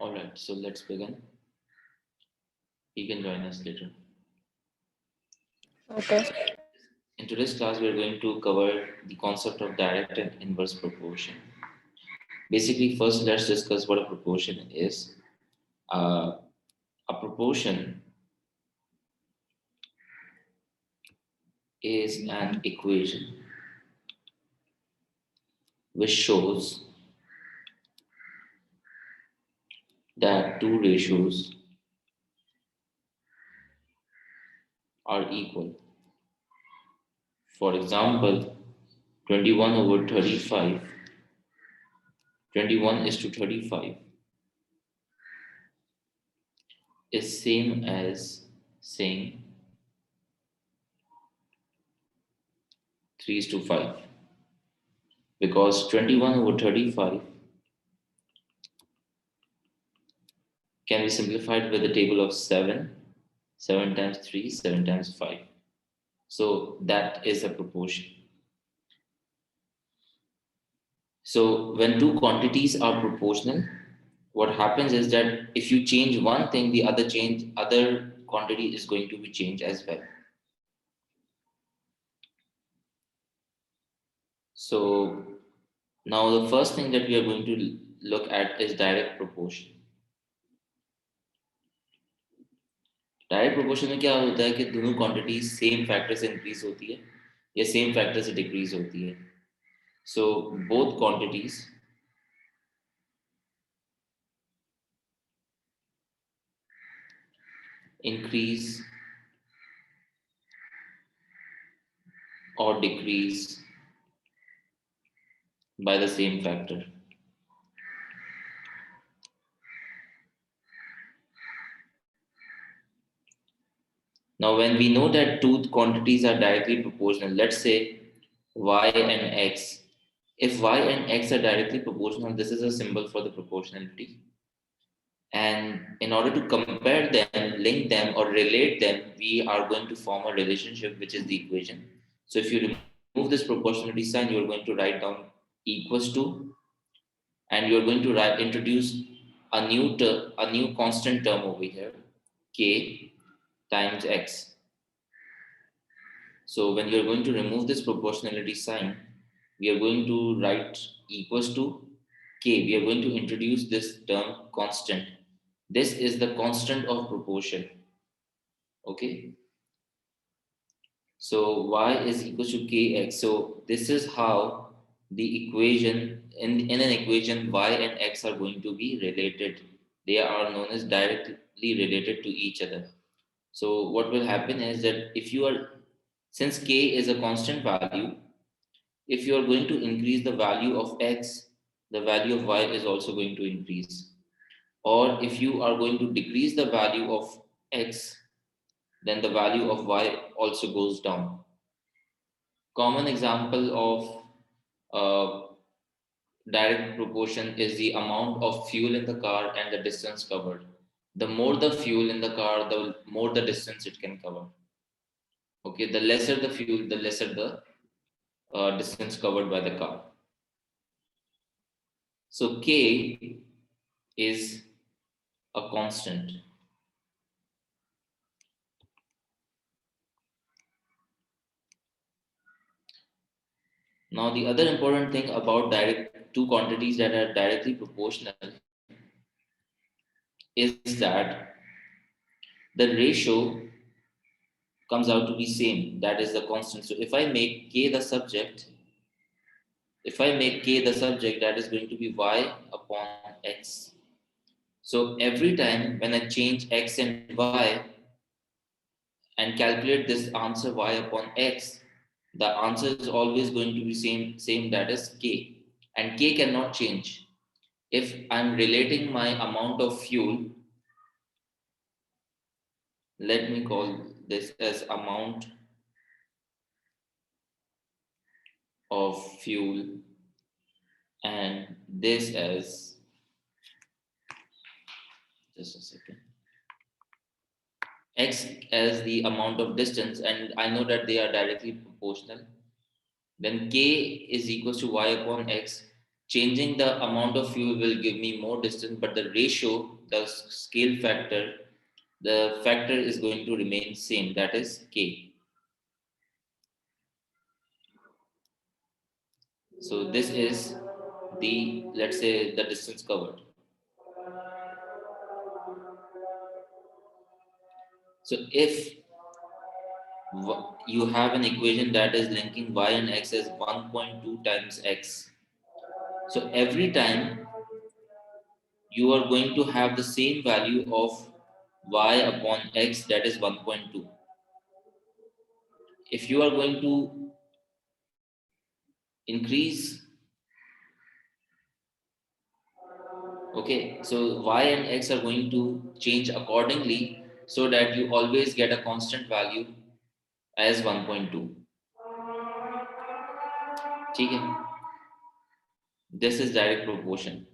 All right, so let's begin. You can join us later. Okay. In today's class, we are going to cover the concept of direct and inverse proportion. Basically, first, let's discuss what a proportion is. Uh, a proportion is an equation which shows that two ratios are equal. For example, 21 over 35, 21 is to 35 is same as saying 3 is to 5, because 21 over 35 can be simplified with the table of 7. 7 times 3, 7 times 5. So that is a proportion. So when two quantities are proportional, what happens is that if you change one thing, the other quantity is going to be changed as well. So now the first thing that we are going to look at is direct proportion. Direct proportion में क्या होता है कि दोनों quantities same factor से increase होती है या सेम फैक्टर से डिक्रीज होती है. So both quantities increase or decrease by the same factor. Now, when we know that two quantities are directly proportional, let's say y and x. If y and x are directly proportional, this is a symbol for the proportionality. And in order to compare them, link them, or relate them, we are going to form a relationship, which is the equation. So if you remove this proportionality sign, you are going to write down equals to, and you are going to introduce a new constant term over here, k times x. So when you are going to remove this proportionality sign, we are going to write equals to k. We are going to introduce this term constant. This is the constant of proportion. Okay. So y is equals to kx. So this is how the equation in an equation y and x are going to be related. They are known as directly related to each other. So what will happen is that if you are, since k is a constant value, if you are going to increase the value of x, the value of y is also going to increase. Or if you are going to decrease the value of x, then the value of y also goes down. Common example of direct proportion is the amount of fuel in the car and the distance covered. The more the fuel in the car, the more the distance it can cover. Okay, the lesser the fuel, the lesser the distance covered by the car. So K is a constant. Now, the other important thing about direct two quantities that are directly proportional is that the ratio comes out to be same. That is the constant. So if I make K the subject, if I make K the subject, that is going to be y upon x. So every time when I change x and y and calculate this answer y upon x, the answer is always going to be same, that is k, and k cannot change. If I'm relating my amount of fuel, let me call this as amount of fuel, and this as, just a second, x as the amount of distance, and I know that they are directly proportional, then k is equals to y upon x. changing the amount of fuel will give me more distance, but the ratio, the scale factor, the factor is going to remain same, that is K. So this is the, let's say, the distance covered. So if you have an equation that is linking y and x as 1.2 times x, so every time you are going to have the same value of y upon x, that is 1.2. If you are going to increase, okay, so y and x are going to change accordingly so that you always get a constant value as 1.2. ठीक है? This is direct proportion.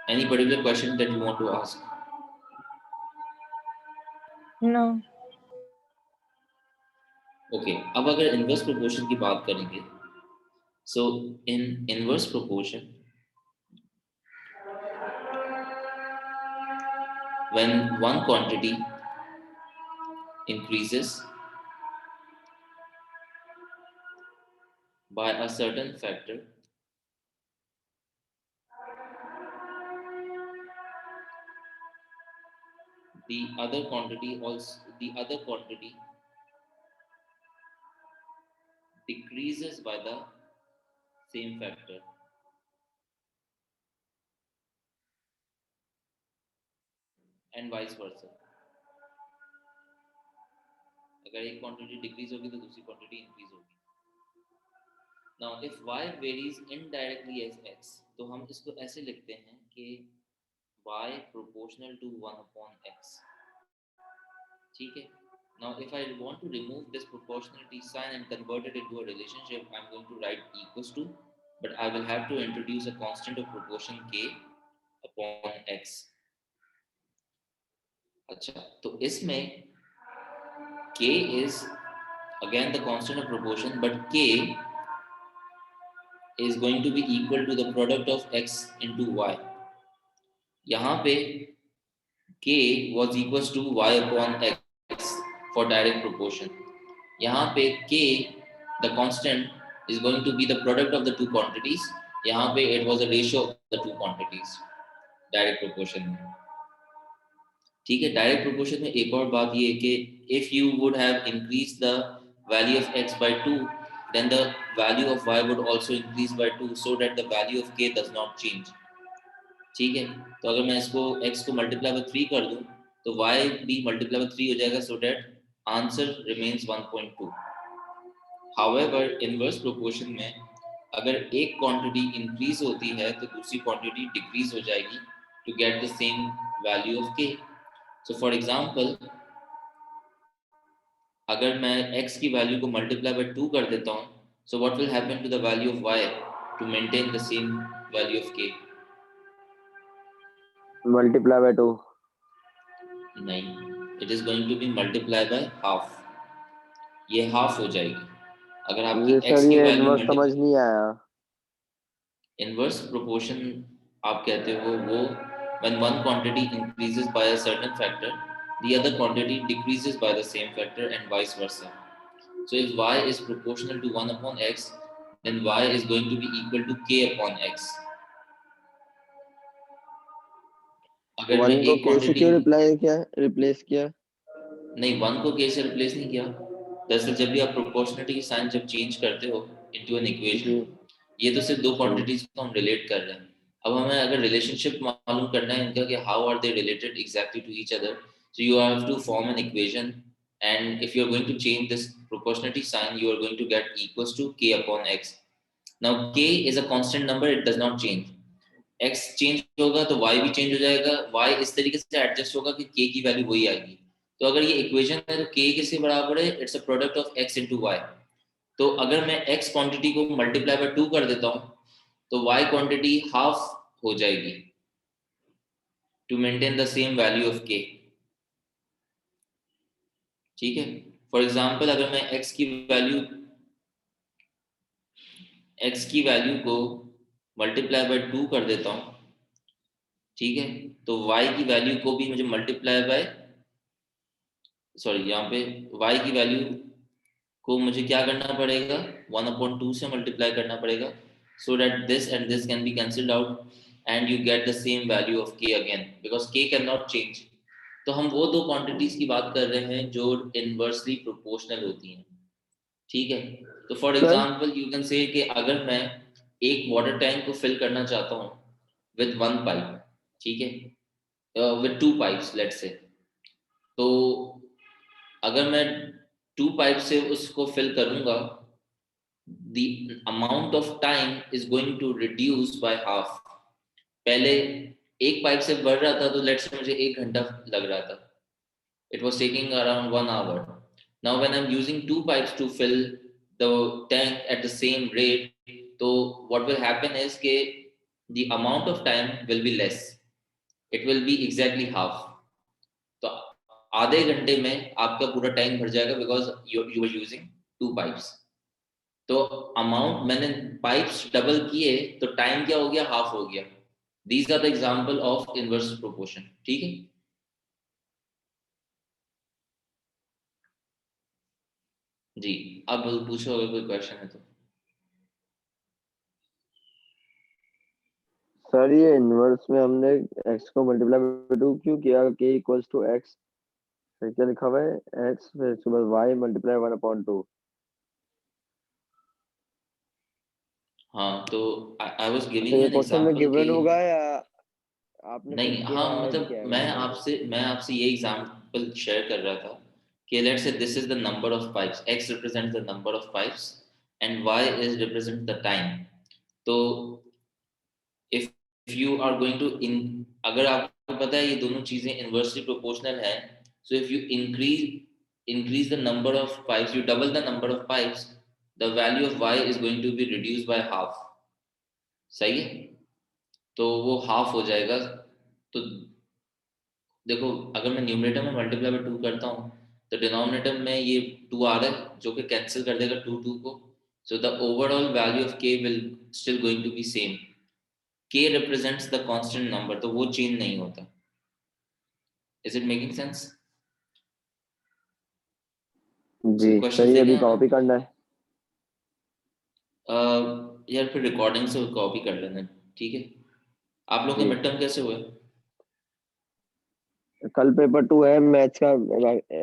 Any particular question that you want to ask? No. Okay, अब अगर inverse proportion की बात करेंगे, so in inverse proportion, when one quantity increases by a certain factor, the other quantity decreases by the same factor, and vice versa. अगर एक quantity decrease होगी तो दूसरी quantity increase होगी. Now if y varies indirectly as x, तो हम इसको ऐसे लिखते हैं कि y proportional to 1 upon x. ठीक है? Now if I want to remove this proportionality sign and convert it into a relationship, I'm going to write equals to, but I will have to introduce a constant of proportion k upon x. अच्छा, तो इसमें k is again the constant of proportion, but k is going to be equal to the product of x into y. यहाँ पे k was equals to y upon x for direct proportion. यहाँ पे k, the constant, is going to be the product of the two quantities. यहाँ पे it was a ratio of the two quantities direct proportion में. ठीक है? Direct proportion में एक और बात ये है कि if you would have increased the value of x by 2, then the value of y would also increase by 2, so that the value of k does not change. ठीक है? तो अगर मैं इसको x को मल्टीप्लाई बाय 3 कर दूं तो y भी मल्टीप्लाई बाय 3 हो जाएगा, so that answer remains 1.2. However, inverse proportion में अगर एक क्वांटिटी इंक्रीज होती है तो दूसरी क्वांटिटी डिक्रीज हो जाएगी to get the same value of k. So for example, अगर मैं x की वैल्यू को मल्टीप्लाई बाय 2 कर देता हूँ, so what will happen to the value of y to maintain the same value of k? Multiply by 2. नहीं, it is going to be multiply by half. ये half हो जाएगी अगर आपकी ये x सर की ये वैल्यू इनवर्स समझ नहीं आया. इनवर्स प्रोपोर्शन आप कहते हो वो when one quantity increases by a certain factor, the other quantity decreases by the same factor and vice versa. So if y is proportional to 1 upon x, then y is going to be equal to k upon x. अगर मैं 1 को एक k से quantity, क्यों replace किया? नहीं 1 को k से रिप्लेस नहीं किया. दरअसल जब भी आप प्रोपोर्शनलिटी की साइन जब चेंज करते हो इनटू एन इक्वेशन, जी. ये तो सिर्फ दो क्वांटिटीज को हम रिलेट कर रहे हैं. अब हमें अगर रिलेशनशिप मालूम करना है इनका कि how are they related exactly to each other, so you have to form an equation, and if you are going to change this proportionality sign, you are going to get equals to k upon x. Now k is a constant number, it does not change. x change होगा तो y भी change हो जाएगा, y इस तरीके से adjust होगा कि k की वैल्यू वही आएगी. तो अगर ये इक्वेशन है तो k किसके बराबर है? It's a product of x into y. तो अगर मैं x क्वांटिटी को मल्टीप्लाई बाय 2 कर देता हूं तो y क्वांटिटी हाफ हो जाएगी to maintain the same value of k. ठीक है? फॉर एग्जांपल अगर मैं x की वैल्यू x की वैल्यू को मल्टीप्लाई बाय 2 कर देता हूँ, ठीक है, तो y की वैल्यू को भी मुझे मल्टीप्लाई बाय, सॉरी यहाँ पे y की वैल्यू को मुझे क्या करना पड़ेगा, 1/2 से मल्टीप्लाई करना पड़ेगा, so that this and this can be cancelled out and you get the same value of k again because k can not change. तो हम वो दो क्वांटिटीज की बात कर रहे हैं जो इनवर्सली प्रोपोर्शनल होती हैं, ठीक है। तो for sir example you can say कि अगर मैं एक वाटर टैंक को फिल करना चाहता हूँ विद वन पाइप, ठीक है, with two pipes let's say, तो अगर मैं टू पाइप से उसको फिल करूंगा, the amount of time is going to reduce by half। पहले एक पाइप से बढ़ रहा था तो लेट्स से मुझे 1 घंटा लग रहा था, it was taking around 1 hour। Now when I'm using two pipes to fill the tank at the same rate, so what will happen is ke the amount of time will be less, it will be exactly half। तो आधे घंटे में आपका पूरा tank भर जाएगा because you are using two pipes. तो amount मैंने पाइप्स डबल किए तो टाइम क्या हो गया, हाफ हो गया। These are the example of inverse proportion, ठीक है। जी, अब पूछो अगर कोई क्वेश्चन है तो। सर ये इनवर्स में हमने x को मल्टीप्लाई बाय 2 क्यों किया, k इक्वल्स टू x, फिर क्या लिखा हुआ है x फिर उसके बाद y मल्टीप्लाई 1/2। हाँ तो आई वाज अच्छा गिविंग ये एन क्वेश्चन में एग्जांपल कि गिवन होगा या आपने खुद नहीं, के हाँ ऐड मतलब किया है मैं आपसे ये एग्जांपल शेयर कर रहा था कि let's say this is the number of pipes, x represents the number of pipes and y is represent the time. तो if you are going to in, अगर आपको पता है ये दोनों चीजें इनवर्सली प्रोपोर्शनल है, so if you increase the number of pipes, you double the number of pipes, the value of y is going to be reduced by half। सही है, तो वो हाफ हो जाएगा। तो देखो अगर मैं न्यूमरेटर में मल्टीप्लाई बाय 2 करता हूँ तो डिनोमिनेटर में ये 2 आ रहा है जो कि कैंसिल कर देगा 2 को, so the overall value of k will still going to be same. k represents the constant number, तो वो चेंज नहीं होता। Is it making sense? जी सो सर क्वेश्चन ये देखे अभी हैं कॉपी करना है। यार फिर रिकॉर्डिंग से कॉपी कर लेना, ठीक है। आप लोग के जी मिड टर्म कैसे हुए? कल पेपर 2 है मैथ्स का,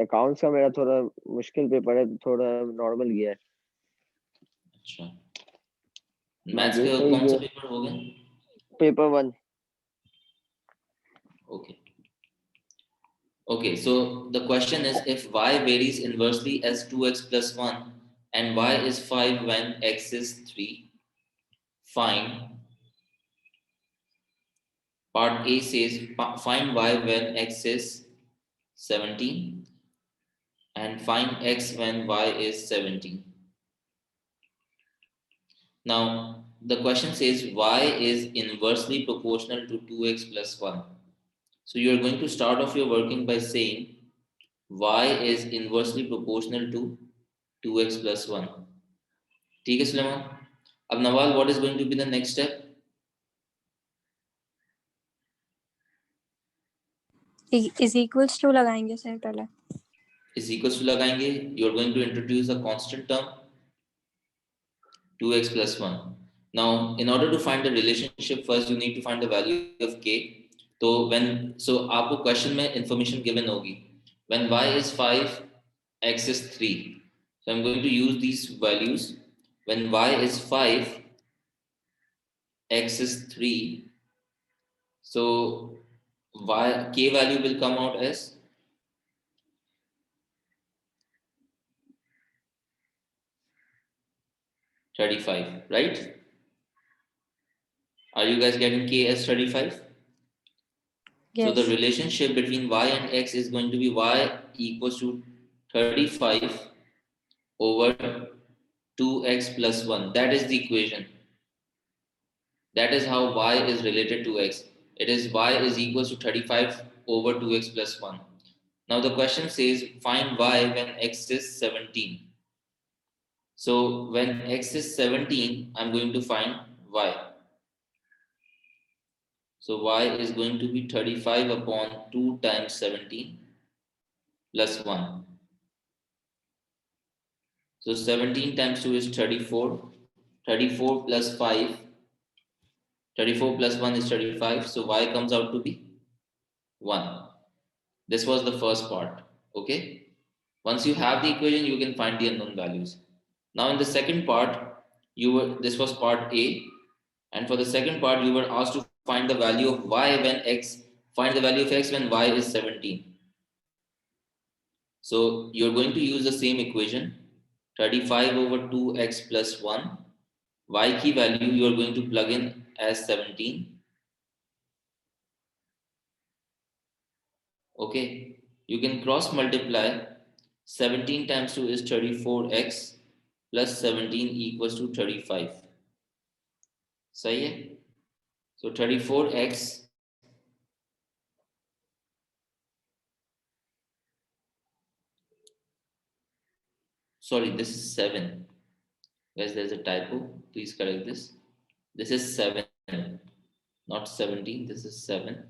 अकाउंट्स का मेरा थोड़ा मुश्किल पेपर है, थोड़ा नॉर्मल गया है। अच्छा, मैथ्स बाकी के सही कौन सा गया। पेपर हो गए? Paper 1। Okay okay, so the question is if y varies inversely as 2x plus 1 and y is 5 when x is 3, find, part A says find y when x is 17 and find x when y is 17. Now, the question says y is inversely proportional to 2x plus 1. So, you are going to start off your working by saying y is inversely proportional to 2x plus 1. ठीक है सुलेमान? अब Nawal, what is going to be the next step? Is equals to लगाएंगे sir पहले। Is equals to लगाएंगे, you are going to introduce a constant term 2x plus 1. Now, in order to find the relationship, first you need to find the value of k. So आपको question में information given होगी when y is 5, x is 3. So I'm going to use these values. When y is 5, x is 3. So k value will come out as 35, right? Are you guys getting k as 35? So the yes relationship between y and x is going to be y equals to 35 over 2x plus 1. That is the equation. That is how y is related to x. It is y is equals to 35 over 2x plus 1. Now the question says find y when x is 17. So when x is 17, I'm going to find y. So y is going to be 35 upon 2 times 17 plus 1. So 17 times 2 is 34. 34 plus 5. 34 plus 1 is 35. So y comes out to be 1. This was the first part. Okay. Once you have the equation, you can find the unknown values. Now in the second part, this was part A, and for the second part, you were asked to find the value of y when x, find the value of x when y is 17. So you're going to use the same equation, 35 over 2x plus 1. Y key value you are going to plug in as 17. Okay, you can cross multiply. 17 times 2 is 34x plus 17 equals to 35. सही है? So 34x, sorry, this is 7. Guys, there's a typo. Please correct this. This is 7, not 17. This is 7.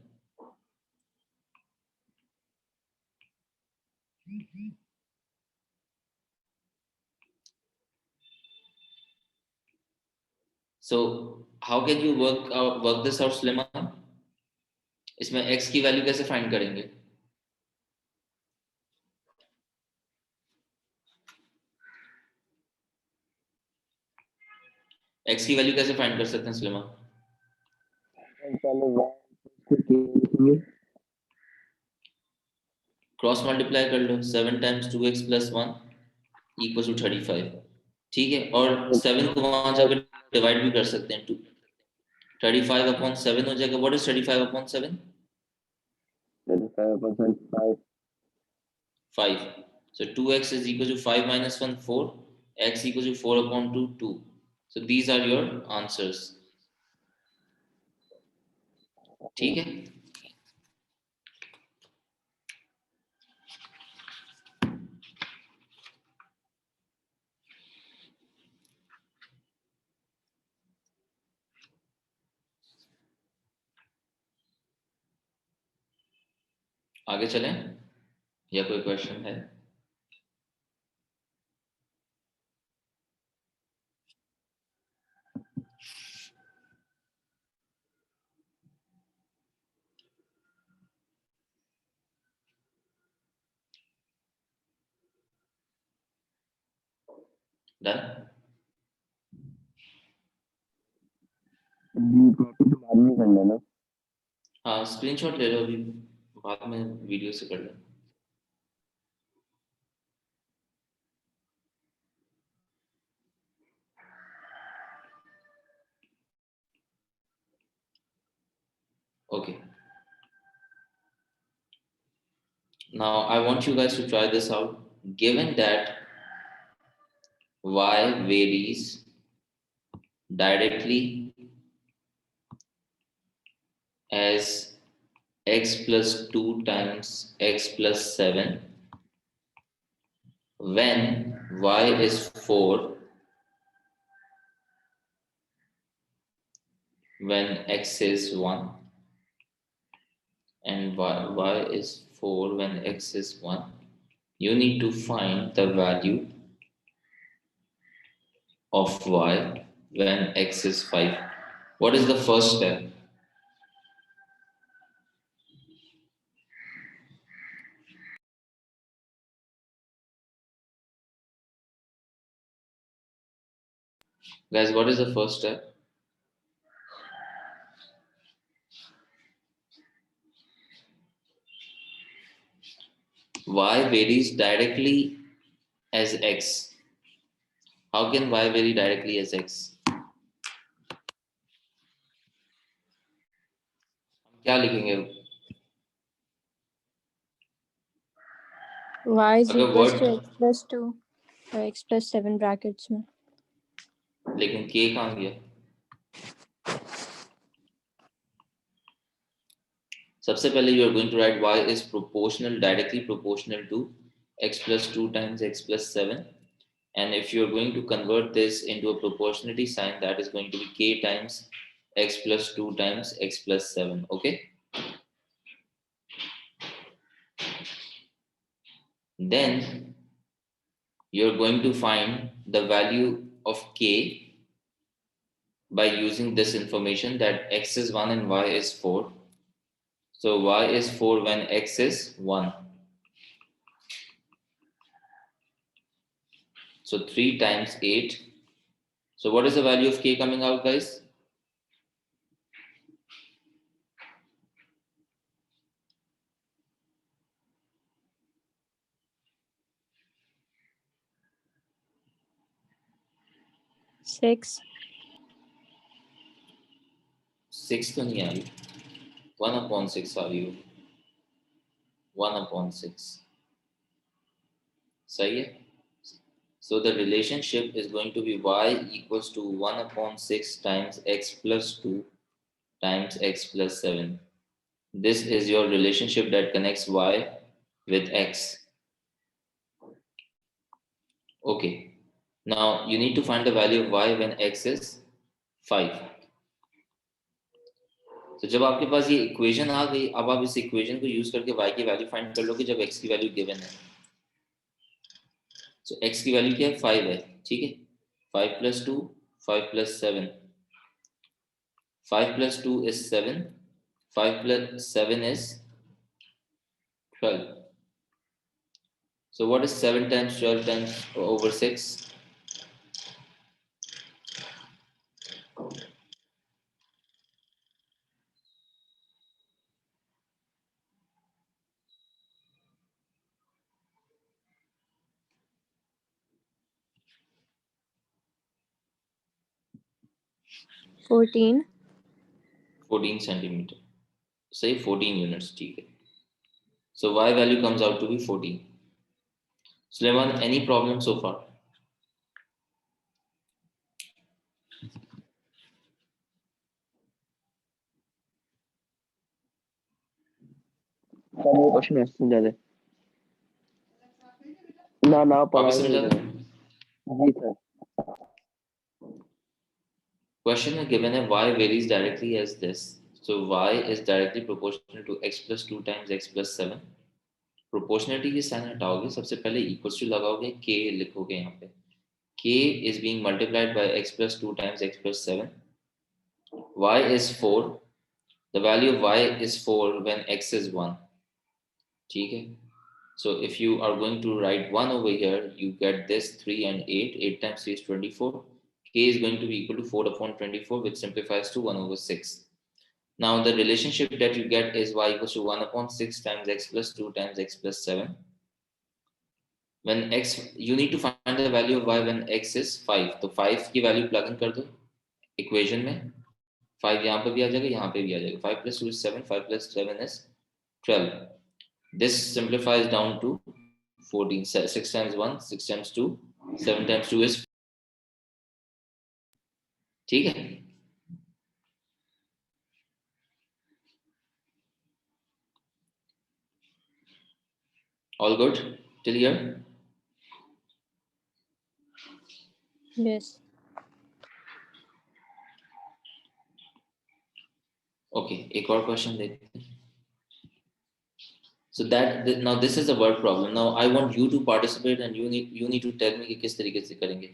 So how can you work this out, Suleiman? इसमें x की वैल्यू कैसे find करेंगे? x की वैल्यू कैसे फाइंड कर सकते हैं सुलेमान? क्रॉस मल्टीप्लाई कर लो. 7 times 2x plus 1 equal to 35. ठीक है, और 7 को वहां जाकर डिवाइड भी कर सकते हैं. 35 अपॉन 7 हो जाएगा. What is 35 upon 7? 35 5. So 2x is equal to 5 minus 1, 4. X equals to 4 upon 2, 2. So these are your answers. ठीक है. आगे चलें या कोई क्वेश्चन है? डन. कॉपी तो बाद में कर लेना. हाँ, स्क्रीनशॉट ले लो, अभी बाद में वीडियो से कर लेना. Okay. Now I want you guys to try this out. Given that y varies directly as x plus 2 times x plus 7, when y is 4, when x is 1, and y is 4 when x is 1, you need to find the value of y when x is 5. What is the first step? Guys, what is the first step? Y varies directly as x. How can y vary directly as x? क्या लिखेंगे? y is अगर equals to word, x plus 2 और x plus 7 brackets में. लेकिन k कहाँ गया? सबसे पहले you are going to write y is proportional, directly proportional to x plus 2 times x plus 7, And if you're going to convert this into a proportionality sign, that is going to be k times x plus 2 times x plus 7. Okay. Then you're going to find the value of k by using this information that x is 1 and y is 4. So y is 4 when x is 1. So 3 times 8. So what is the value of k coming out, guys? Six. 6 तो नहीं आ रही, 1/6 आ रही हो, 1/6 सही है. So the relationship is going to be y equals to 1/6 times x plus 2 times x plus 7. This is your relationship that connects y with x. Okay. Now you need to find the value of y when x is 5. तो जब आपके पास ये equation आ गई, अब आप इस equation को use करके y की वैल्यू फाइंड कर लोगे जब x की वैल्यू गिवन है. So x की वैल्यू क्या है? 5 है. ठीक है. 5 plus 2, 5 plus 7. 5 plus 2 is 7. 5 plus 7 is 12. So what is 7 times 12 times over 6? 14. 14 centimeter. Say 14 units. ठीक है. So y value comes out to be 14. Sulaiman, any problem so far? Question है समझा दे ना पढ़ा वापस समझा दे. जी सर. Question में given है y varies directly as this. So y is directly proportional to x plus 2 times x plus 7. Proportionality की sign हटाओगे, सबसे पहले equals to लगाओगे, k लिखोगे यहाँ पे. K is being multiplied by x plus 2 times x plus 7. Y is 4. The value of y is 4 when x is 1. ठीक है. So if you are going to write 1 over here, you get this 3 and 8. 8 times 3 is 24. K is going to be equal to 4 upon 24, which simplifies to 1 over 6. Now the relationship that you get is y equals to 1/6 times x plus 2 times x plus 7. When x, you need to find the value of y when x is 5. तो 5 की value plug in कर दो equation में. 5 यहाँ पे भी आ जाएगा, यहाँ पे भी आ जाएगा. 5 plus 2 is 7. 5 plus 7 is 12. This simplifies down to 14. 6 times 1, 6 times 2, 7 times 2 is. ठीक है. All good till here? Yes. Okay, एक और क्वेश्चन देखते हैं. So that now this is a word problem. Now I want you to participate and you need to tell me कि किस तरीके से करेंगे.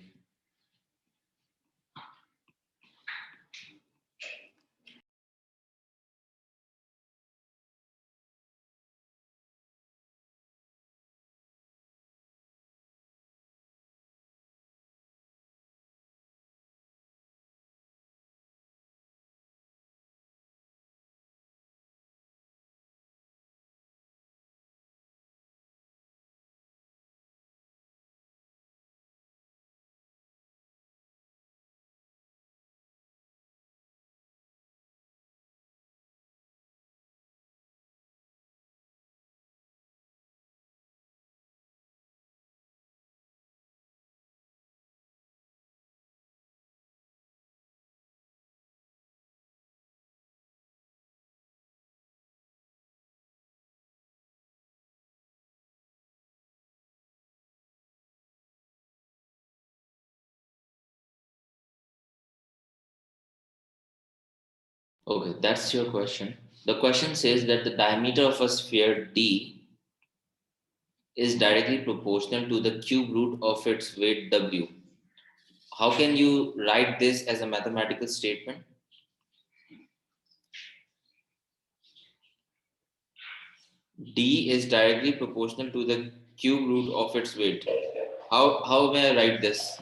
Okay, that's your question. The question says that the diameter of a sphere D is directly proportional to the cube root of its weight W. How can you write this as a mathematical statement? D is directly proportional to the cube root of its weight. How may I write this?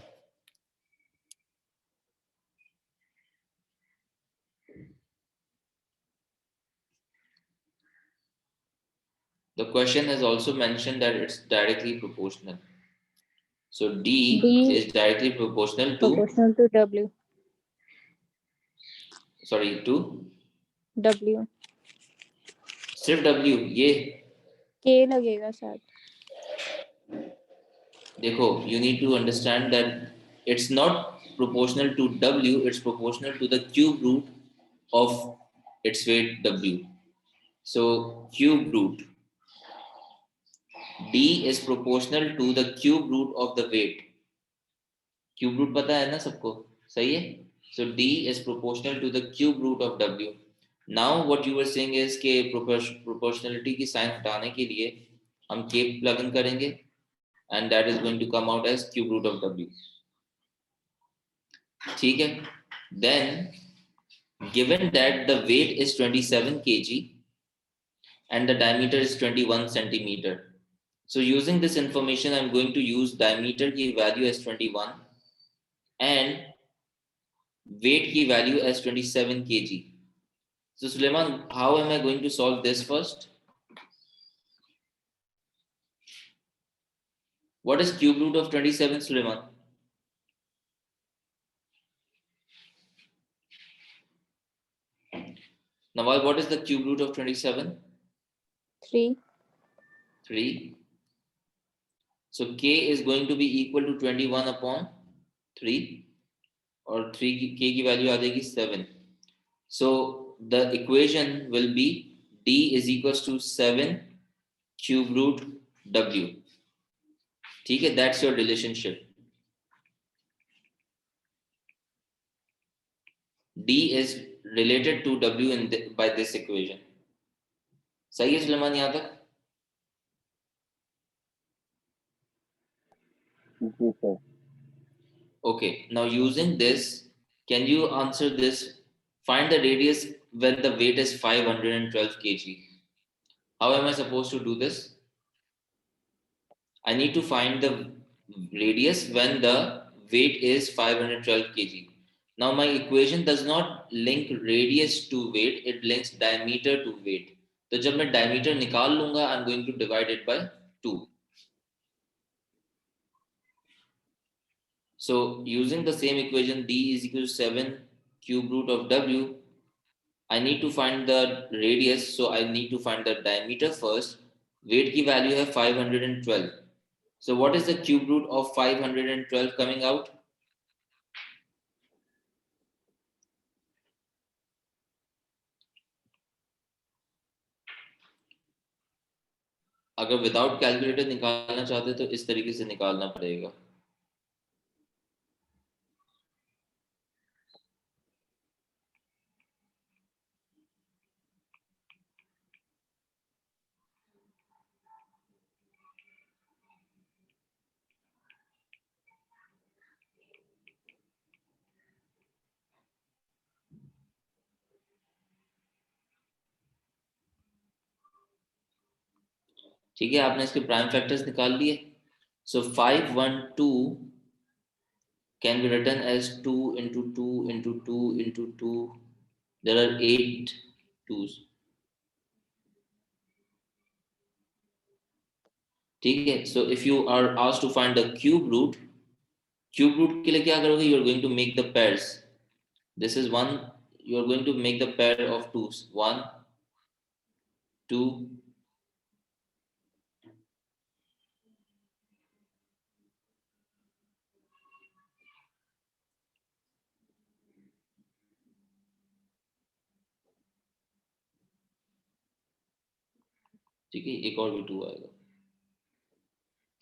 The question has also mentioned that it's directly proportional. So D D is directly proportional to, proportional to W. sorry, to W. सिर्फ W ये K लगेगा साथ. देखो, you need to understand that it's not proportional to W, it's proportional to the cube root of its weight W. So cube root D is proportional to the cube root of the weight. Cube root पता है ना सबको, सही है? So D is proportional to the cube root of W. Now what you were saying is कि proportionality की sign हटाने के लिए हम K plug in करेंगे and that is going to come out as cube root of W. ठीक है? Then given that the weight is 27 kg and the diameter is 21 centimeter. So using this information, I'm going to use diameter की value as 21 and weight की value as 27 kg. So Suleiman, how am I going to solve this first? What is cube root of 27, Suleiman? Nawal, what is the cube root of 27? 3. 3. So K is going to be equal to 21 upon 3 or 3 K की value आ जाएगी 7. So the equation will be D is equals to 7 cube root W. ठीक है, that's your relationship. D is related to W by this equation. सही है सुलेमान यहाँ तक? जी sir. Okay, now using this, can you answer this? Find the radius when the weight is 512 kg. How am I supposed to do this? I need to find the radius when the weight is 512 kg. Now my equation does not link radius to weight, it links diameter to weight. तो जब मैं diameter निकाल लूंगा, I'm going to divide it by 2. So using the same equation, D is equal to 7 cube root of W, I need to find the radius, so I need to find the diameter first. Weight की value है 512. So what is the cube root of 512 coming out? अगर without calculator निकालना चाहते तो इस तरीके से निकालना पड़ेगा. ठीक है, आपने इसके प्राइम फैक्टर्स निकाल लिए. सो 512 can be written as 2 into 2 into 2 into 2. There are 8 2's. ठीक है, so if you are asked to find the cube root के लिए क्या करोगे? You are going to make the pairs. This is one, you are going to make the pair of 2's. 1 2. ठीक है, एक और भी 2 आएगा.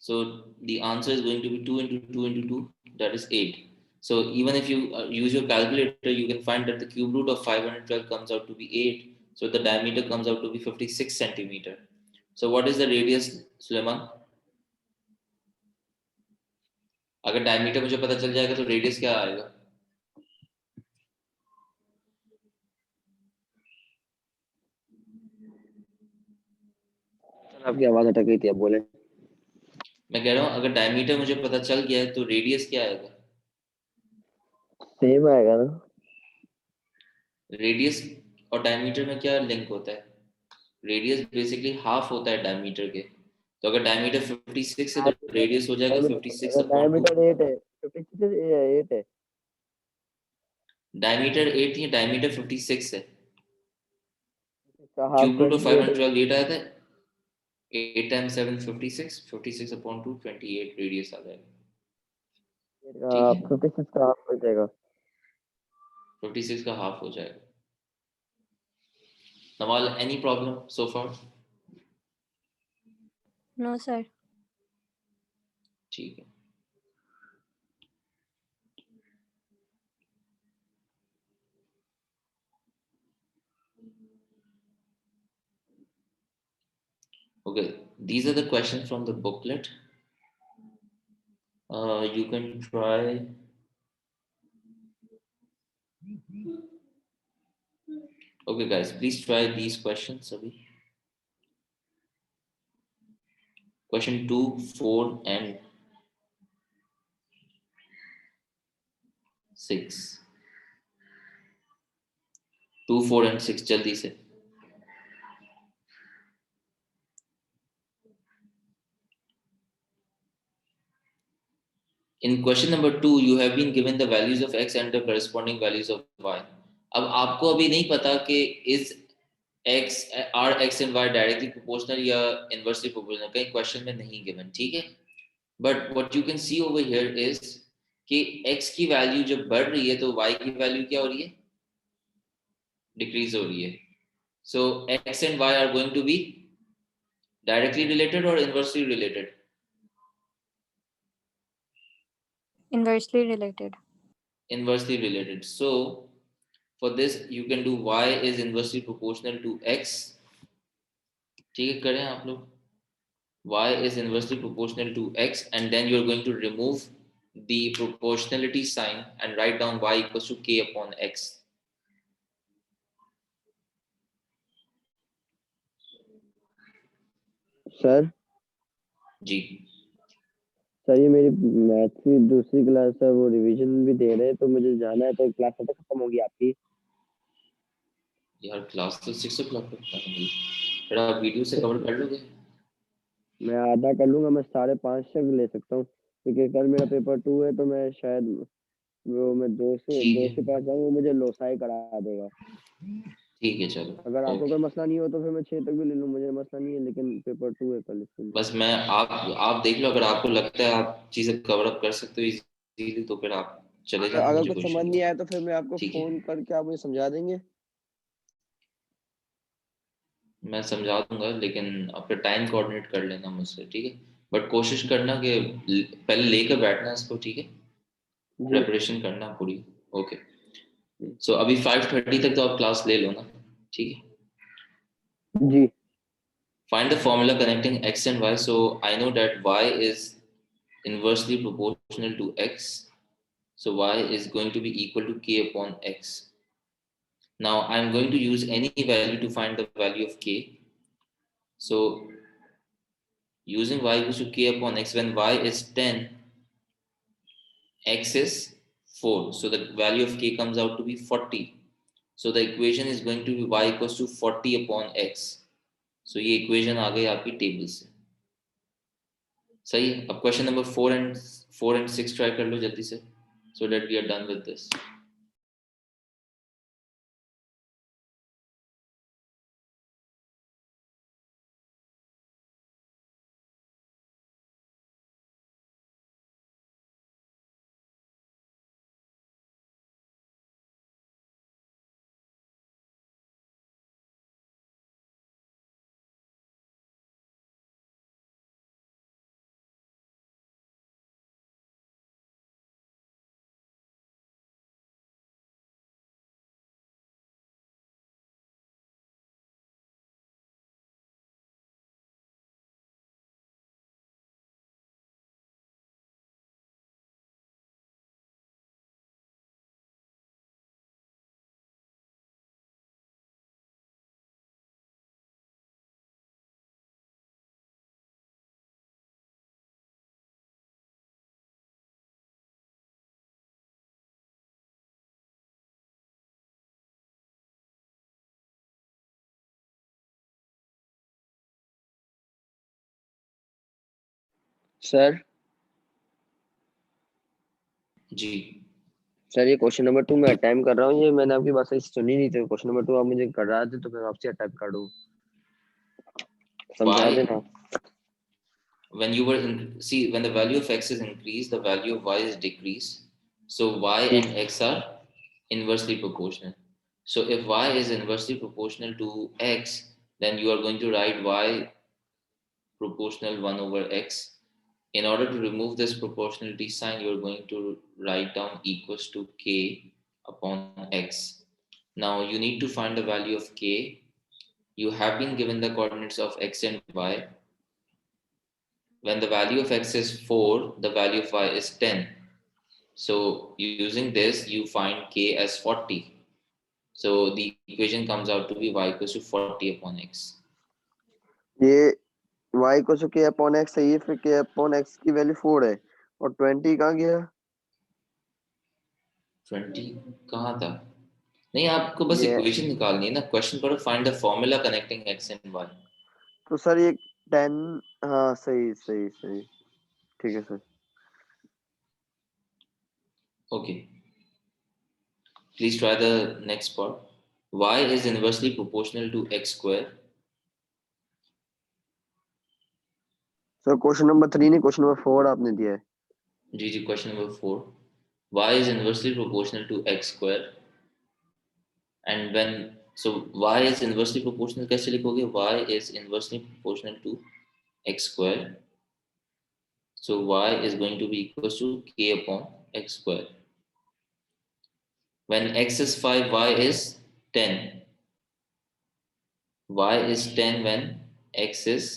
So the answer is going to be 2 into 2 into 2, that is 8. So even if you use your calculator, you can find that the cube root of 512 comes out to be 8. So the diameter comes out to be 56 centimeter. So what is the radius, Suleiman? अगर diameter मुझे पता चल जाएगा तो radius क्या आएगा? आपकी आवाज अटक गई थी, अब बोले। मैं कह रहा हूँ अगर डायमीटर मुझे पता चल गया है तो रेडियस क्या आएगा? सेम आएगा ना। रेडियस और डायमीटर में क्या लिंक होता है? रेडियस बेसिकली हाफ होता है डायमीटर के। तो अगर डायमीटर 56 है तो रेडियस हो जाएगा 56 अपॉन 2। डायमीटर 8 है, 56 8 है। डायमीटर 8 है, डायमीटर 56 है। इसका हाफ क्यूब रूट ऑफ 28 है। 512 8 आया था। 8 टाइम्स 7 56, 56 अपॉन 2 28 रेडियस आ जाएगा। ठीक है, 56 का हाफ हो जाएगा। 56 का हाफ हो जाएगा। Nawal, any problem so far? No sir. ठीक है। Okay, these are the questions from the booklet. You can try. Okay, guys, please try these questions. Abhi. Question 2, 4, and 6. 2, 4, and 6 जल्दी से। In question number 2, you have been given the values of x and the corresponding values of y. अब आपको अभी नहीं पता कि is x are x and y directly proportional या inversely proportional, कहीं क्वेश्चन में नहीं given, ठीक है? But what you can see over here is कि x की वैल्यू जब बढ़ रही है तो y की वैल्यू क्या हो रही है? डिक्रीज हो रही है। So x and y are going to be directly related or inversely related? Inversely related. Inversely related. So for this you can do y is inversely proportional to x. ठीक है, करें आप लोग। y is inversely proportional to x and then you are going to remove the proportionality sign and write down y equals to k upon x. Sir जी, sir ये मेरी math की दूसरी क्लास है, वो रिवीजन भी दे रहे हैं, तो मुझे जाना है, तो क्लास कब तक खत्म होगी आपकी? यार क्लास तो 6 o'clock तक खत्म होगी। फिर आप वीडियो से कवर कर लोगे? मैं आधा कर लूंगा, मैं 5:30 तक ले सकता हूँ, क्योंकि कल मेरा पेपर 2 है, तो मैं शायद वो मैं ठीक दोस्त है, के पास जाऊँ, वो मुझे लोसाई करा देगा। ठीक है, चलो, अगर आपको कोई ओके। मसला नहीं हो तो फिर मैं 6 तक भी ले लूँ, मुझे मसला नहीं है, लेकिन पेपर 2 है कल इसके लिए। बस मैं आप देख लो, अगर आपको लगता है आप चीजें कवर अप कर सकते हो इजीली तो फिर आप चले अगर जाना, अगर मुझे कुछ कोई समझ इशू नहीं नहीं। आया तो फिर मैं आपको ठीक है, फोन करके आप मुझे समझा देंगे। मैं समझा दूंगा, लेकिन आप फिर टाइम कोऑर्डिनेट कर लेना मुझसे, ठीक है? बट कोशिश करना कि पहले लेकर बैठना इसको, ठीक है? जी प्रेपरेशन करना पूरी। ओके, जी सो अभी 5:30 तक तो आप क्लास ले लो ना, ठीक है? जी Find the formula connecting x and y. So I know that y is inversely proportional to x. So y is going to be equal to k upon x. Now I'm going to use any value to find the value of k. So using y equals to k upon x, when y is 10, x is 4. So the value of k comes out to be 40. So the equation is going to be y equals to 40 upon x. So ये equation आ गई आपकी table से। सही है। अब question number 4 and 6 try कर लो जल्दी से, so that we are done with this. Sir जी सर ये क्वेश्चन नंबर 2 मैं अटेम्प्ट कर रहा हूँ, ये मैंने आपकी बात सही से सुनी नहीं थी। क्वेश्चन नंबर 2 आप मुझे करा दे तो मैं आपसे अटेम्प्ट कर दूँ, समझा y, देना। when you were see, when the value of x is increased, the value of y is decreased, so y ठीक। and x are inversely proportional. So if y is inversely proportional to x, then you are going to write y proportional 1 over x. In order to remove this proportionality sign, you are going to write down equals to k upon x. Now you need to find the value of k. You have been given the coordinates of x and y. When the value of x is 4, the value of y is 10. So using this, you find k as 40. So the equation comes out to be y equals to 40 upon x. ये y को जो k upon x है, ये फिर k upon x की value 4 है और 20 कहाँ गया? 20 कहाँ था? नहीं, आपको बस ये इक्वेशन निकालनी है ना। क्वेश्चन पढ़ो, find the formula connecting x and y. तो सर ये 10, हाँ सही सही सही, ठीक है sir. Okay, please try the next part. Y is inversely proportional to x square. Sir question number 3 नहीं, क्वेश्चन नंबर 4 आपने दिया है। जी, question number 4. Y is inversely proportional to x square. And when, so y is inversely proportional कैसे लिखोगे? Y is inversely proportional to x square. So y is going to be equals to k upon x square. When x is 5, y is 10. Y is 10 when x is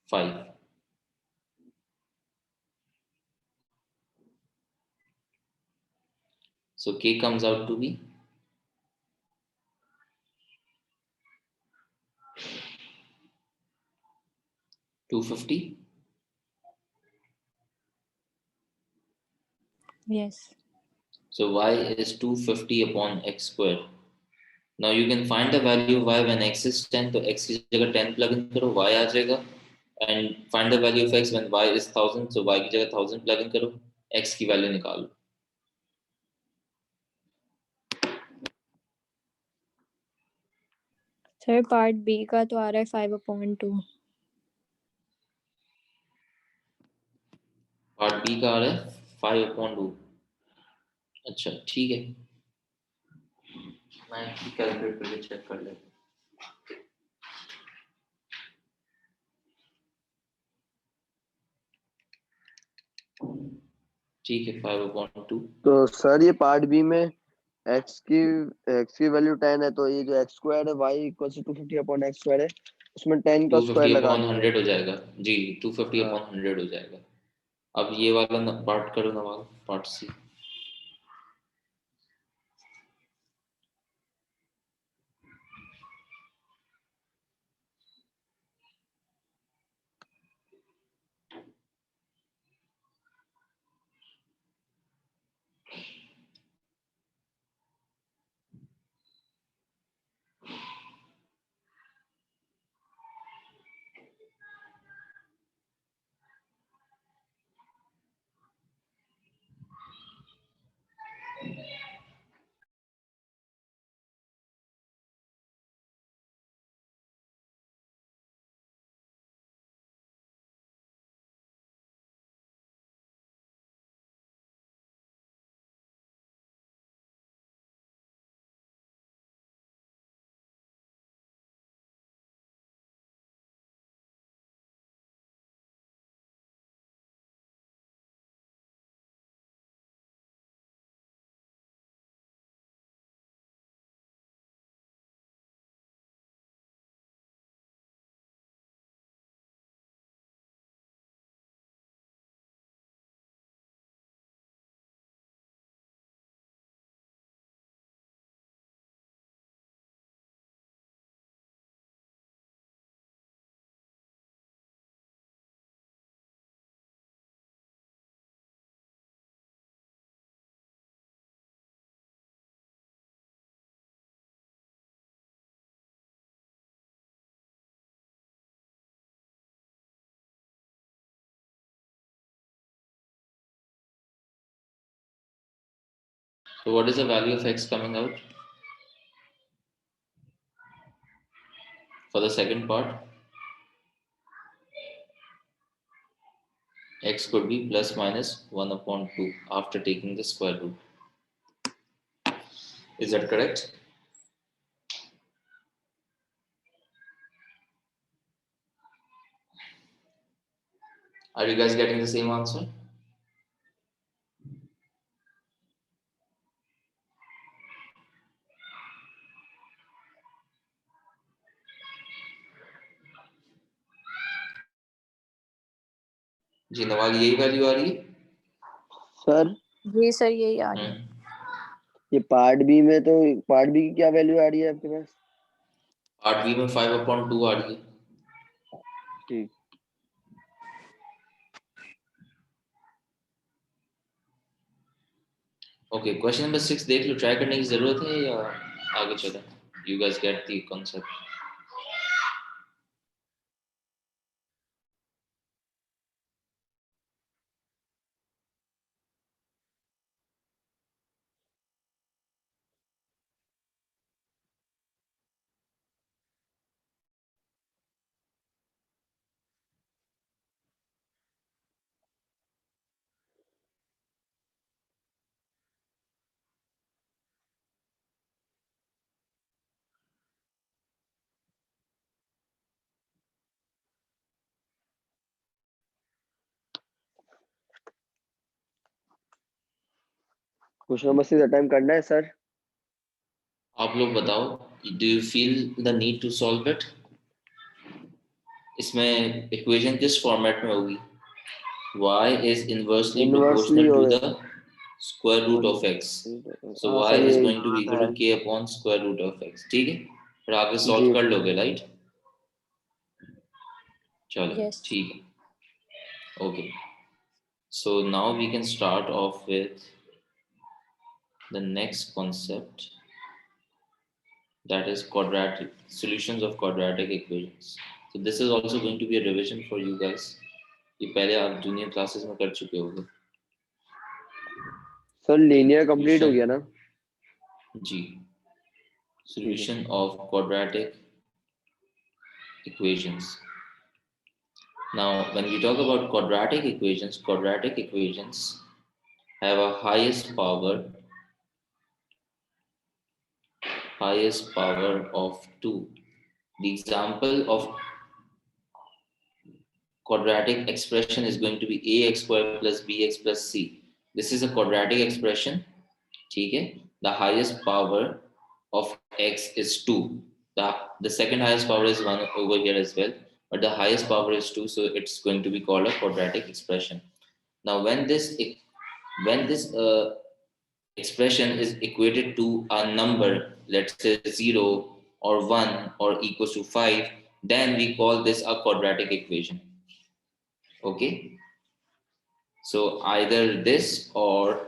5. So k comes out to be 250. Yes. So y is 250 upon x square. Now you can find the value of y when x is 10. तो x की जगह 10 plug in करो, y आ जाएगा. And find the value of x when y is 1000. So y की जगह 1000 plug in करो, x की value निकालो. सर पार्ट बी का तो आ रहा है 5/2। पार्ट बी का आ रहा है 5/2. अच्छा ठीक है, मैं कैलकुलेट करके चेक कर लेता हूँ. ठीक है, 5/2. तो सर ये पार्ट बी में x की वैल्यू 10 है, तो ये जो x स्क्वायर है y equal to 250 upon x square है, उसमें 10 का स्क्वायर 250 लगा अपॉन देंगे। 100 हो जाएगा जी, 250 हाँ अपॉन 100 हो जाएगा. अब ये वाला पार्ट करो ना, वाला part C. So what is the value of x coming out for the second part? X could be plus minus 1 upon 2 after taking the square root. Is that correct? Are you guys getting the same answer? जी नवाल यही value आ रही है? Sir जी sir यही आ रही है। ये part B में तो पार्ट बी की क्या वैल्यू आ रही है आपके पास? पार्ट बी में 5/2 आ रही है। ठीक। ओके क्वेश्चन नंबर 6 देख लो, ट्राई करने की जरूरत है या आगे चलें? You guys get the concept? Question number 6 attempt करना है सर? आप लोग बताओ, do you feel the need to solve it? इसमें इक्वेशन किस फॉर्मेट में होगी? y is inversely inversely proportional to होगा। the square root of x. So हाँ y सर, is ये going to be equal to k upon square root of x. ठीक है, फिर आगे जी सॉल्व कर लोगे, राइट? चलो यस। ठीक है, okay. So now we can start off with the next concept, that is quadratic solutions of quadratic equations. So this is also going to be a revision for you guys. ये पहले आप junior classes में कर चुके होगे। Sir linear complete हो गया ना? जी, ठीक है। solution of quadratic equations. Now, when we talk about quadratic equations have a highest power of 2. The example of quadratic expression is going to be ax square plus bx plus c. This is a quadratic expression. ठीक है? The highest power of x is 2. The second highest power is 1 over here as well, but the highest power is 2, so it's going to be called a quadratic expression. Now, when this expression is equated to a number, let's say 0 or 1 or equals to 5, then we call this a quadratic equation. Okay, so either this or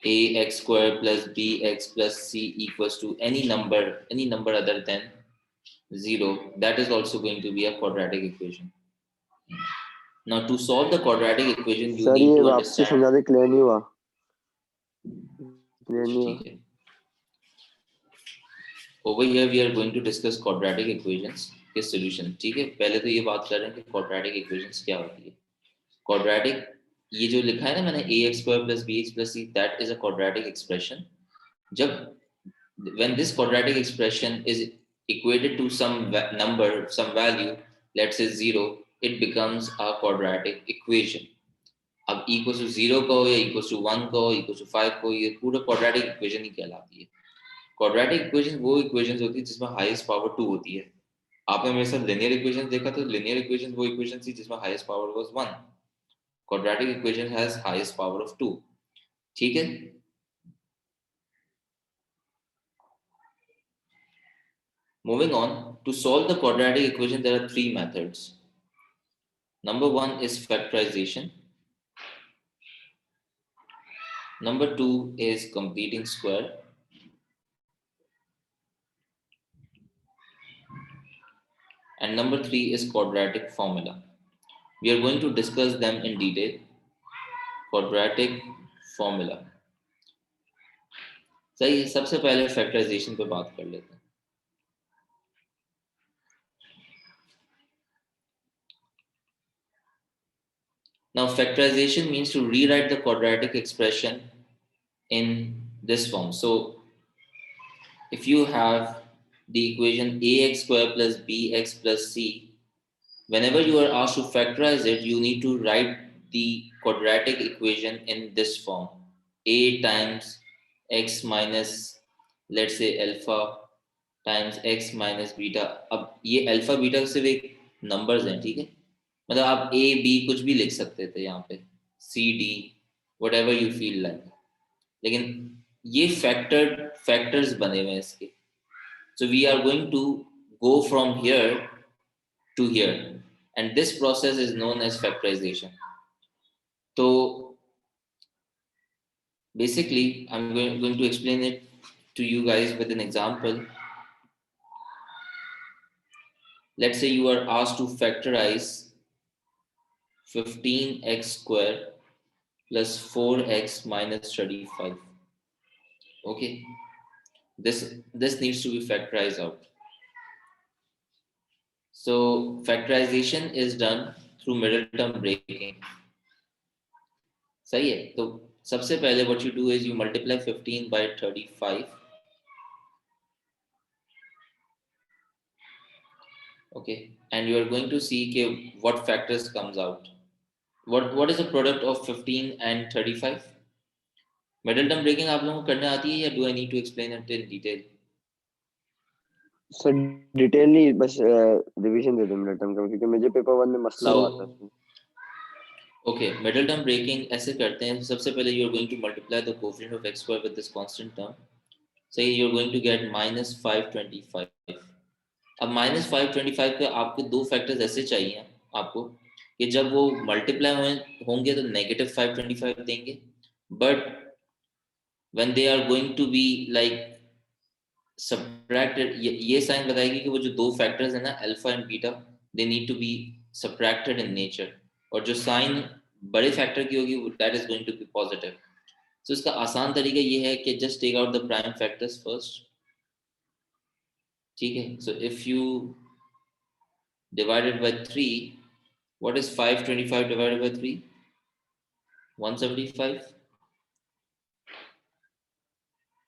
ax square plus bx plus c equals to any number other than 0, that is also going to be a quadratic equation. Now, to solve the quadratic equation, you sir need ये to वापस से understand. समझा दे, clear नहीं हुआ। Clear नहीं हुआ। ठीक है, over here we are going to discuss quadratic equations के solution. ठीक है, पहले तो ये बात कर रहे हैं कि quadratic equations क्या होती है। quadratic, ये जो लिखा है ना मैंने ax square plus bx plus c, that is a quadratic expression. जब when this quadratic expression is equated to some number, some value, let's say 0, it becomes a quadratic equation. अब equals to 0 का हो या equals to 1 का हो, equals to 5 का हो, ये पूरा quadratic equation ही कहलाती है। क्वाड्रेटिक इक्वेशन वो इक्वेशंस होती है जिसमें हाईएस्ट पावर 2 होती है। आपने मेरे साथ लिनियर इक्वेशंस देखा, तो लिनियर इक्वेशंस वो इक्वेशंस थी जिसमें highest power was 1। Quadratic equation has highest power of 2। ठीक है, moving on, to solve the quadratic equation there are 3 methods. Number 1 is factorisation, number 2 is completing square, and number 3 is quadratic formula. We are going to discuss them in detail. Quadratic formula. सही है, सबसे पहले factorisation पे बात कर लेते हैं. Now factorization means to rewrite the quadratic expression in this form. So if you have the equation ax square plus bx plus c, whenever you are asked to factorize it, you need to write the quadratic equation in this form: a times x minus, let's say, alpha times x minus beta. अब ये alpha beta सिर्फ एक numbers हैं, ठीक है, मतलब आप A B कुछ भी लिख सकते थे यहाँ पे, C D, whatever you feel like, लेकिन ये फैक्टर्स बने हुए हैं इसके. So we are going to go from here to here, and this process is known as factorization. So basically I'm going to explain it to you guys with an example. Let's say you are asked to factorize 15x square plus 4x minus 35. Okay, this needs to be factorized out. So factorization is done through middle term breaking. सही है, तो सबसे पहले what you do is you multiply 15 by 35. Okay, and you are going to see what factors comes out. What is the product of 15 and 35? Middle term breaking आप लोगों को करने आती है या do I need to explain it in detail? Sir detail नहीं, बस revision दे दो मिनट टर्म का, क्योंकि मुझे पेपर 1 में मसला हुआ था उसमें. Okay, middle term breaking ऐसे करते हैं. सबसे पहले you are going to multiply the coefficient of x square with this constant term. Say you are going to get minus 525. अब माइनस 525 के आपके दो फैक्टर्स ऐसे चाहिए आपको कि जब वो मल्टीप्लाई होंगे तो नेगेटिव 525 देंगे, but when they are going to be like subtracted, ये साइन बताएगी कि वो जो दो फैक्टर्स है ना alpha and beta, they need to be subtracted in nature, और जो साइन बड़े फैक्टर की होगी that is going to be positive. So इसका आसान तरीका ये है कि just take out the prime factors first. ठीक है, so if you divided by 3, what is 525 divided by 3? 175.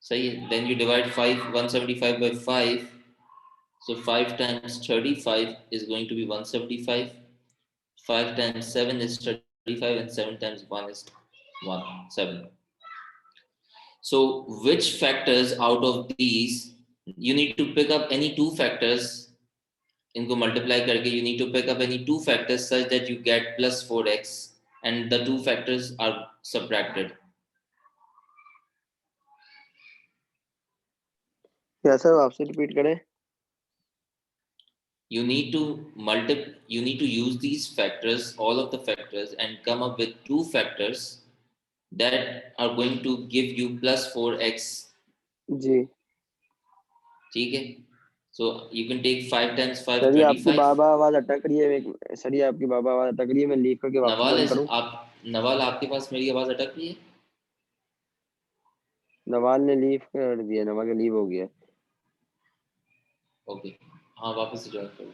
सही है, then you divide 175 by 5, so 5 times 35 is going to be 175. 5 times 7 is 35, and 7 times 1 is 7. So which factors out of these, you need to pick up any two factors, इनको multiply करके you need to pick up any two factors such that you get plus 4x, and the two factors are subtracted. क्या sir, आपसे repeat करें? You need to use these factors, all of the factors, and come up with two factors that are going to give you plus 4x. जी. ठीक है, so you can take 5 times 5, sir ये आपकी 25. बाबा आवाज अटक रही है. Sir ये आपकी बाबा आवाज अटक रही है, मैं लीव करके वापस ज्वाइन करूं? नवाल आपके पास मेरी आवाज अटक रही है? नवाल ने लीव कर दिया, नवाल का लीव हो गया. ओके, हाँ वापस से ज्वाइन करो.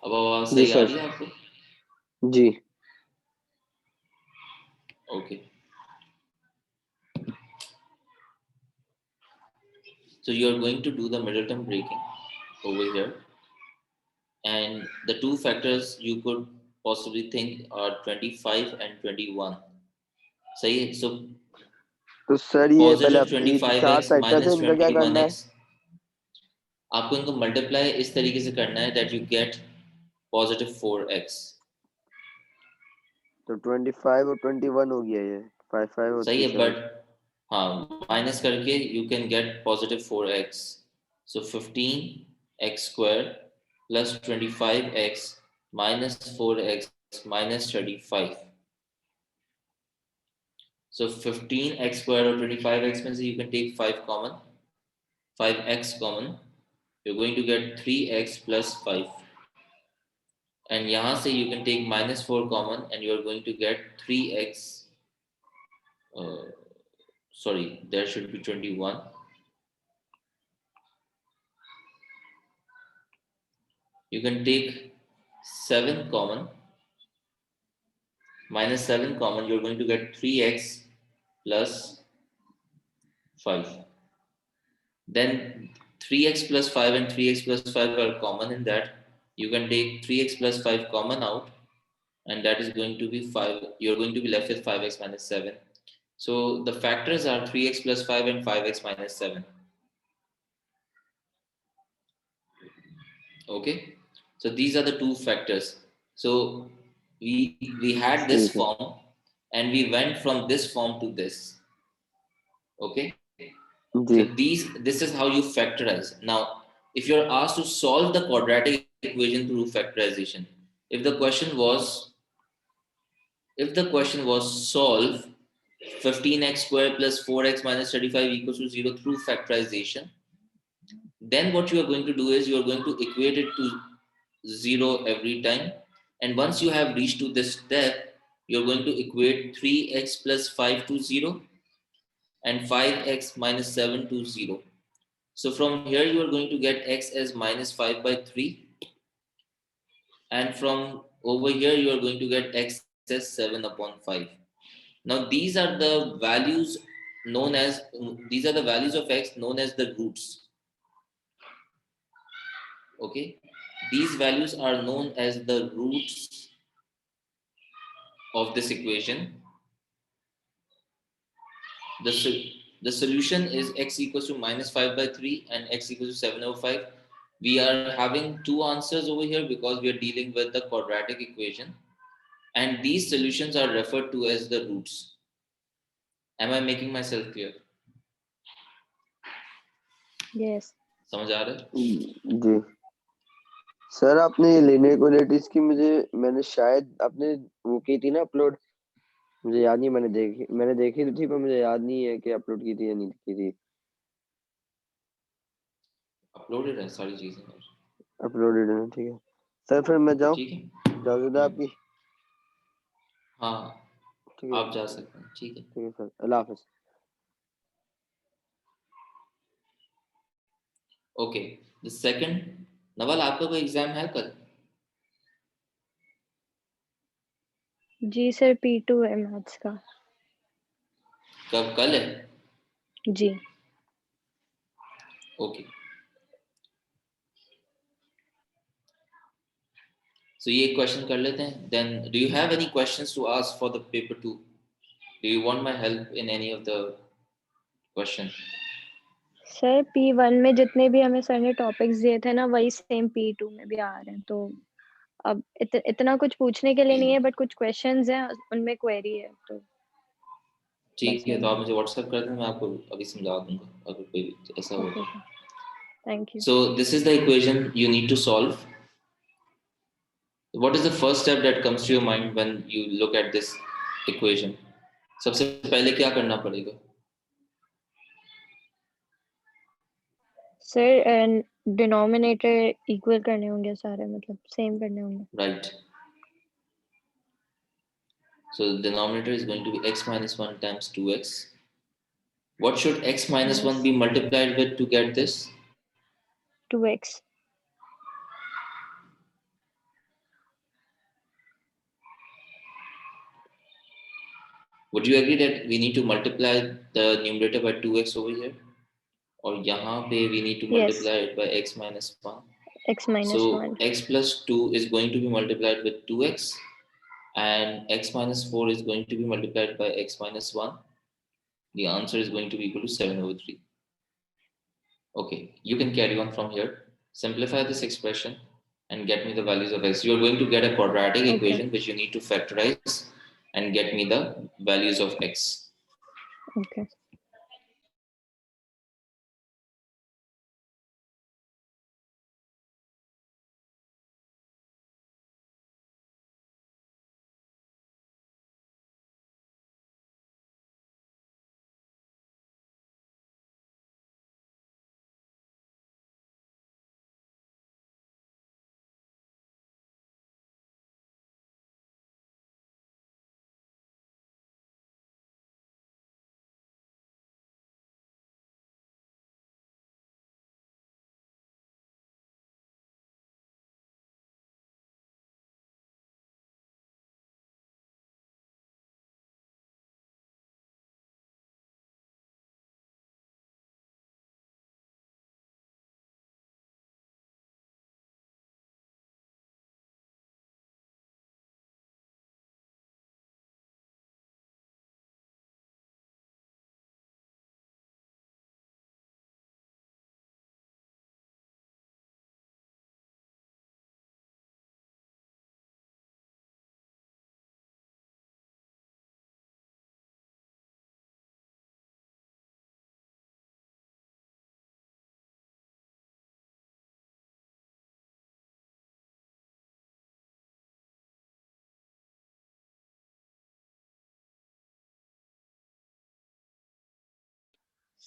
अब आवाज जी सही आ सर. रही है आपको? जी. Okay. So you are going to do the middle term breaking over here, and the two factors you could possibly think are 25 and 21. सही है, so तो सर ये पहले positive ये 25x चार फैक्टर्स है, minus इनका क्या करना है? 21x. आपको इनको मल्टीप्लाई इस तरीके से करना है that you get positive 4x. तो 25 और 21 हो गया ये 5 5 और सही 3 है, 7 बट हाँ माइनस करके you can get positive 4x. So 15x square plus 25x minus 4x minus 35. So 15x square or 25x में से you can take 5 common, 5x common. You're going to get 3x plus 5. And यहाँ से you can take minus 4 common and you're going to get 3x. Sorry, there should be 21. You can take 7 common, minus 7 common, you're going to get 3x plus 5. Then 3x plus 5 and 3x plus 5 are common in that. You can take 3x plus 5 common out, and that is going to be 5. You're going to be left with 5x minus 7. So the factors are 3x plus 5 and 5x minus 7. Okay, so these are the two factors. So we had this ठीक है form and we went from this form to this. Okay, ji so this is how you factorize. Now if you're asked to solve the quadratic equation through factorization, if the question was solve 15x squared plus 4x minus 35 equals to 0 through factorization, then what you are going to do is you are going to equate it to 0 every time, and once you have reached to this step, you're going to equate 3x plus 5 to 0 and 5x minus 7 to 0. So from here you are going to get x as minus 5 by 3, and from over here you are going to get x as 7 upon 5. Now these are the values of x known as the roots. Okay, these values are known as the roots of this equation. The solution is x equals to minus 5 by 3 and x equals to 7 over 5. We are having two answers over here because we are dealing with the quadratic equation, and these solutions are referred to as the roots. Am I making myself clear? Yes. समझ आ रहा है? जी sir आपने ये linear equalities की मैंने शायद आपने वो की थी ना अपलोड मुझे याद नहीं मैंने देखी तो थी पर मुझे याद नहीं है कि अपलोड की थी या नहीं की थी अपलोडेड है सारी चीजें, अपलोडेड है ठीक है सर फिर मैं जाऊँ ठीक है? इजाजत है आपकी हाँ ठीक है आप जा सकते हैं, ठीक है? ठीक है sir Allah Hafiz okay, the second, Naval आपका कोई एग्जाम है कल? जी सर P2 है मैथ्स का। कब, कल है? जी ओके, so ये क्वेश्चन कर लेते हैं. Then do you have any questions to ask for the paper 2? Do you want my help in any of the question? Sir P1 में जितने भी हमें सर ने टॉपिक्स दिए थे ना वही सेम P2 में भी आ रहे हैं, तो अब इतना कुछ पूछने के लिए नहीं है, बट कुछ क्वेश्चंस हैं उनमें क्वेरी है, तो ठीक बस है, तो वही आप मुझे व्हाट्सएप कर दें, मैं आपको अभी समझा दूंगा अगर कोई ऐसा है। होगा. Okay sir, thank you. So this is the equation you need to solve. What is the first step that comes to your mind when you look at this equation? सबसे पहले क्या करना पड़ेगा? सर डिनोमिनेटर इक्वल करने होंगे सारे, मतलब same करने होंगे। Right. So the denominator is going to be x minus 1 times 2x. What should x minus 1 be multiplied with to get this? 2x। Would you agree that we need to multiply the numerator by 2x over here? और यहाँ पे we need to Yes, multiply it by x minus 1. x minus So 1। x plus 2 is going to be multiplied with 2x, and x minus 4 is going to be multiplied by x minus 1. The answer is going to be equal to 7 over 3. Okay, you can carry on from here. Simplify this expression and get me the values of x. You're going to get a quadratic equation which you need to factorize and get me the values of x. Okay.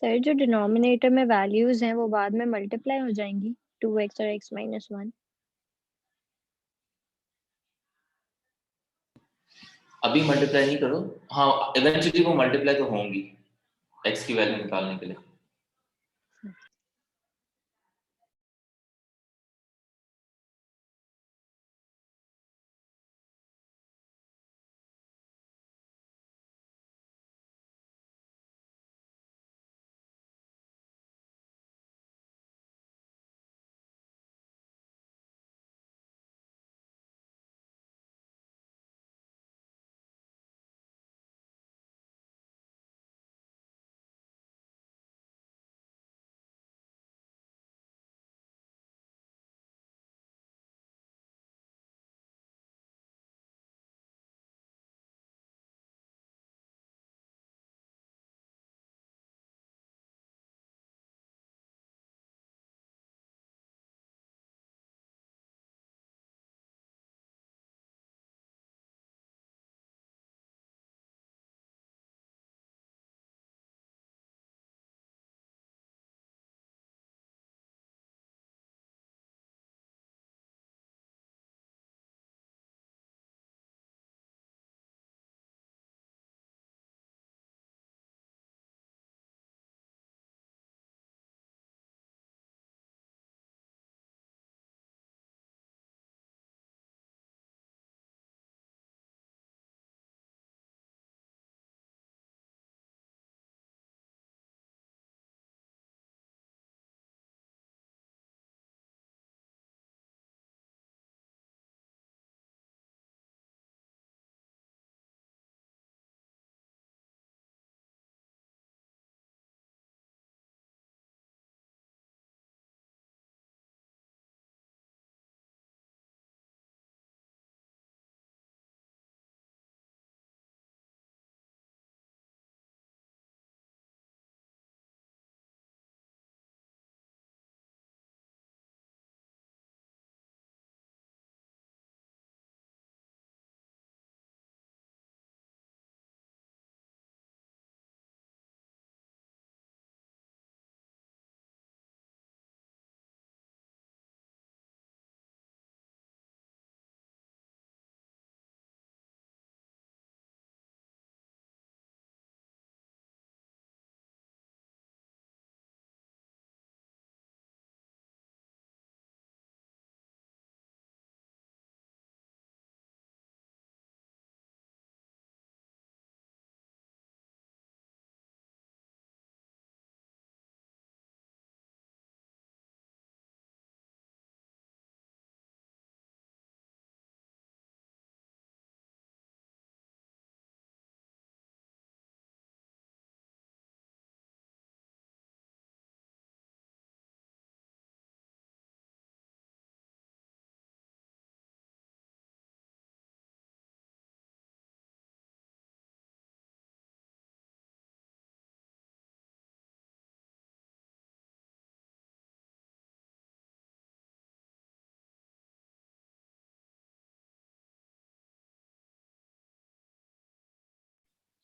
Sir जो denominator में values हैं वो बाद में multiply हो जाएंगी 2x और x-1। अभी मल्टीप्लाई नहीं करो, हाँ इवेंचुअली वो मल्टीप्लाई तो होंगी x की वैल्यू निकालने के लिए।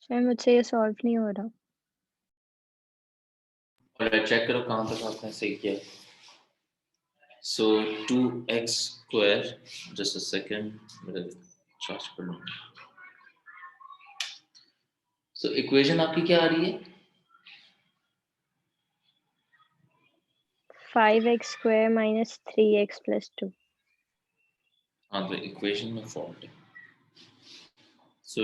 सर मुझसे ये सॉल्व नहीं हो रहा। और चेक करो कहाँ तक आपने सही किया। सो 2x square, just a second, मेरा चार्ज कर लूँ। सो इक्वेशन आपकी क्या आ रही है? 5x square minus 3x plus 2। हाँ, तो इक्वेशन में फॉल्ट है। सो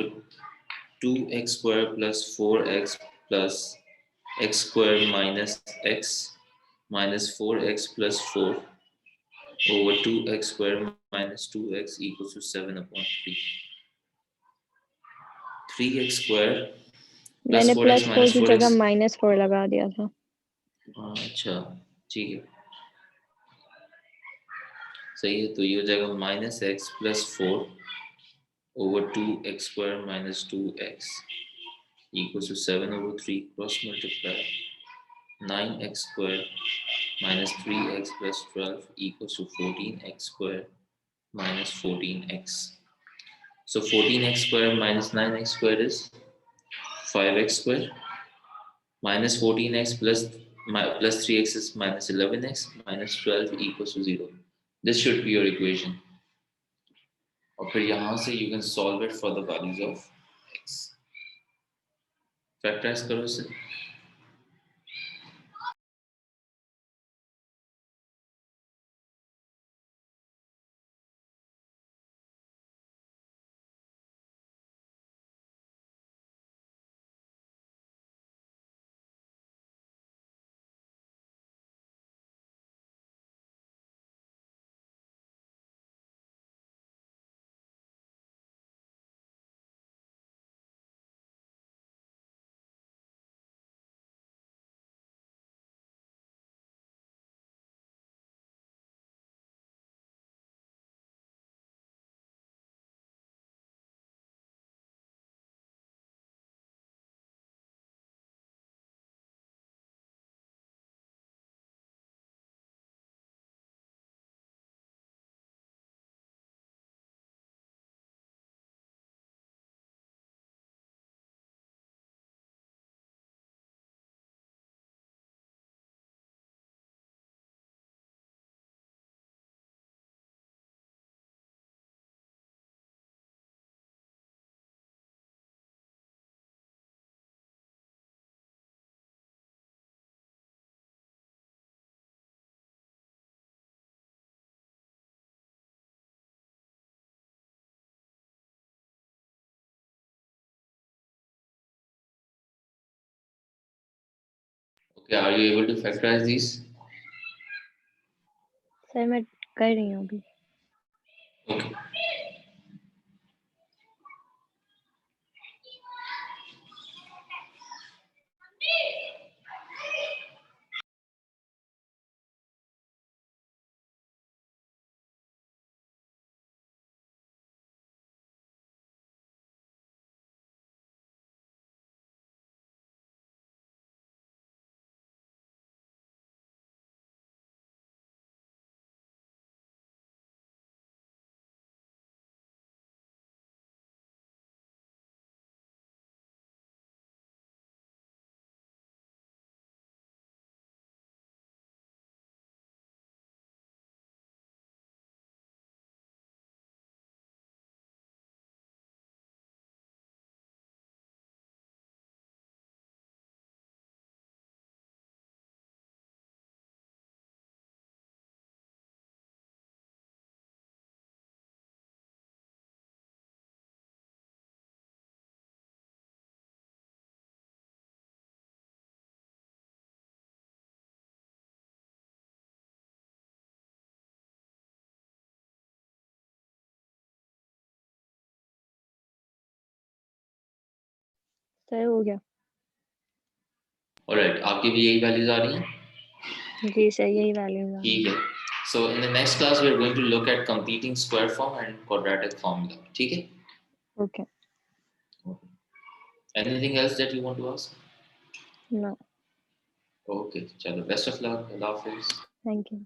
2x square plus 4x plus x square minus x minus 4x plus 4 over 2x square minus 2x equals to 7 upon 3. 3x square plus मैंने 4x plus 4 minus की 4x। जगह -4 लगा दिया था। अच्छा, ठीक है, सही है। तो ये हो जाएगा minus x plus 4 over 2x square minus 2x equals to 7 over 3 cross multiply 9x square minus 3x plus 12 equals to 14x square minus 14x. So 14x square minus 9x square is 5x square minus 14x plus 3x is minus 11x minus 12 equals to 0. This should be your equation. और फिर यहाँ से you can solve it for the values of x. Factorize करो इसे। Okay, are you able to factorize these? Sir मैं कर रही हूँ अभी। Okay. सर हो गया। Alright, आपकी भी यही values आ रही हैं? जी सर यही वैल्यू है। ठीक है। So in the next class we are going to look at completing square form and quadratic formula. ठीक है? Okay. Anything else that you want to ask? No. Okay, चलो, best of luck. Allah Hafiz. Thank you.